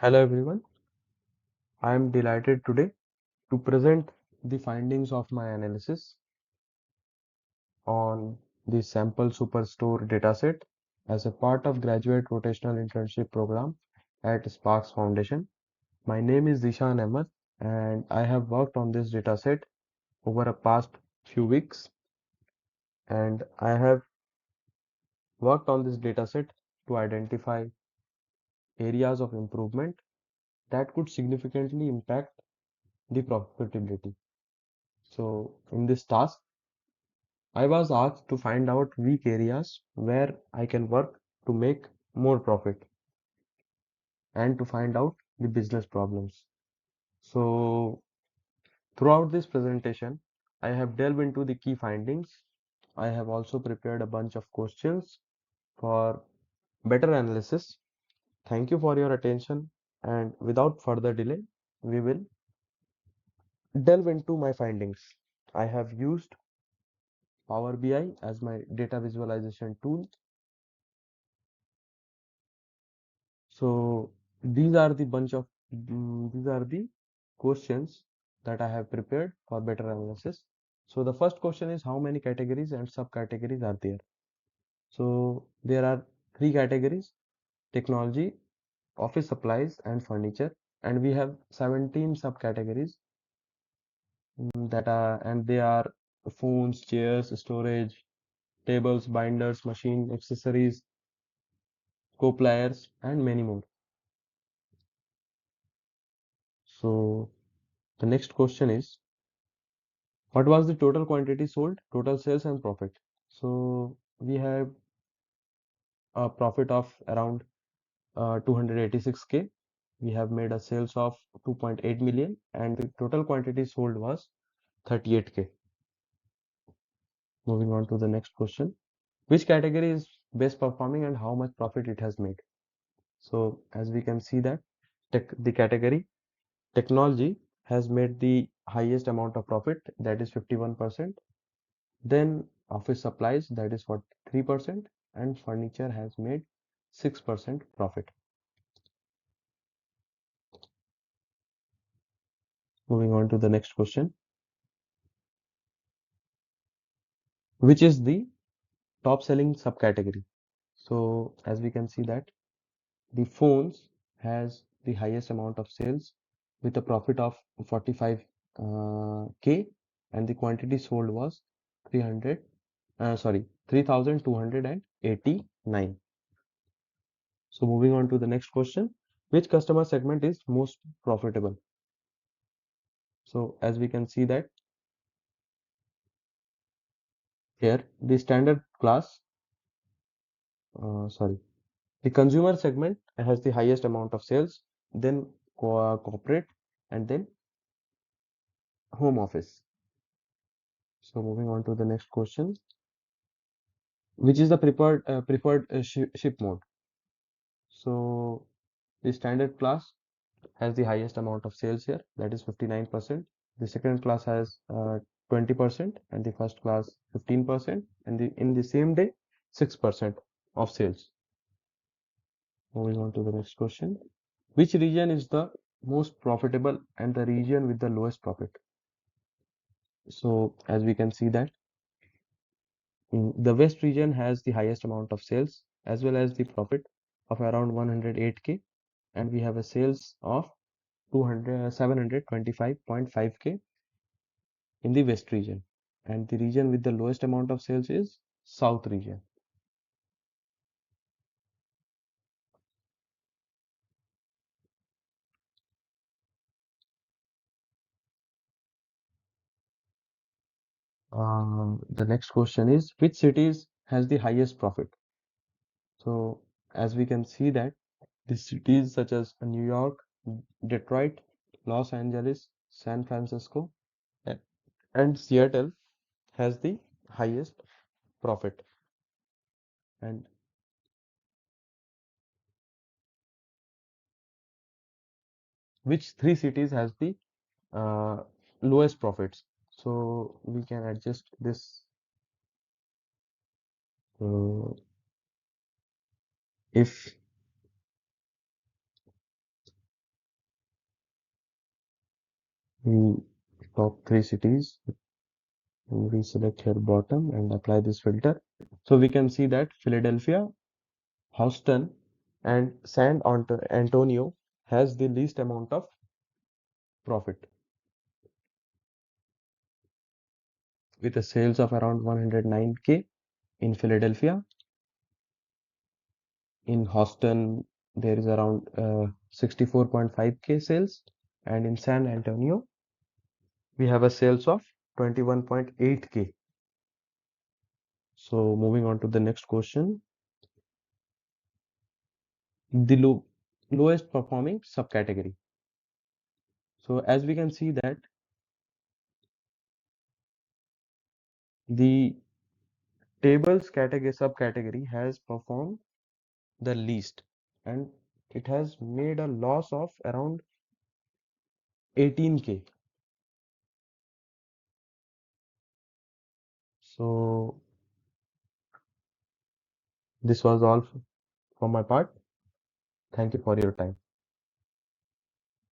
Hello everyone, I am delighted today to present the findings of my analysis on the sample superstore dataset as a part of graduate rotational internship program at Sparks Foundation. My name is Zishan Ahmed and I have worked on this dataset over a past few weeks, and I have worked on this dataset to identify areas of improvement that could significantly impact the profitability. So in this task, I was asked to find out weak areas where I can work to make more profit and to find out the business problems. So, throughout this presentation, I have delved into the key findings. I have also prepared a bunch of questions for better analysis. Thank you for your attention, and without further delay, we will delve into my findings. I have used Power BI as my data visualization tool. So these are the questions that I have prepared for better analysis. So the first question is, how many categories and subcategories are there? So there are three categories: technology, office supplies, and furniture. And we have 17 subcategories and they are phones, chairs, storage, tables, binders, machine accessories, co-pliers, and many more. So the next question is, what was the total quantity sold, total sales and profit? So we have a profit of around 286K. We have made a sales of 2.8 million and the total quantity sold was 38K. Moving on to the next question. Which category is best performing and how much profit it has made? So as we can see that the category technology has made the highest amount of profit, that is 51%. Then office supplies, that is 43%, and furniture has made 6% profit. Moving on to the next question. Which is the top selling subcategory? So as we can see that the phones has the highest amount of sales with a profit of 45K, and the quantity sold was 3289. So moving on to the next question. Which customer segment is most profitable? So as we can see that here the standard class, sorry, the consumer segment has the highest amount of sales, then corporate, and then home office. So moving on to the next question, which is the preferred ship mode? So the standard class has the highest amount of sales here, that is 59%. The second class has 20%, and the first class 15%, and in the same day 6% of sales. Moving on to the next question. Which region is the most profitable and the region with the lowest profit? So as we can see that the West region has the highest amount of sales as well as the profit of around 108K, and we have a sales of 725.5K in the West region, and the region with the lowest amount of sales is South region. The next question is, which cities has the highest profit? So as we can see that the cities such as New York, Detroit, Los Angeles, San Francisco, a- and Seattle has the highest profit. And which three cities has the uh, lowest profits? So we can adjust this. Uh, if We top three cities, and we select here bottom and apply this filter. So we can see that Philadelphia, Houston, and Antonio has the least amount of profit with a sales of around 109K in Philadelphia. In Houston, there is around 64.5K sales, and in San Antonio, we have a sales of 21.8K. So moving on to the next question, the lowest performing subcategory. So as we can see that the tables category subcategory has performed the least, and it has made a loss of around 18K. So this was all from my part. Thank you for your time.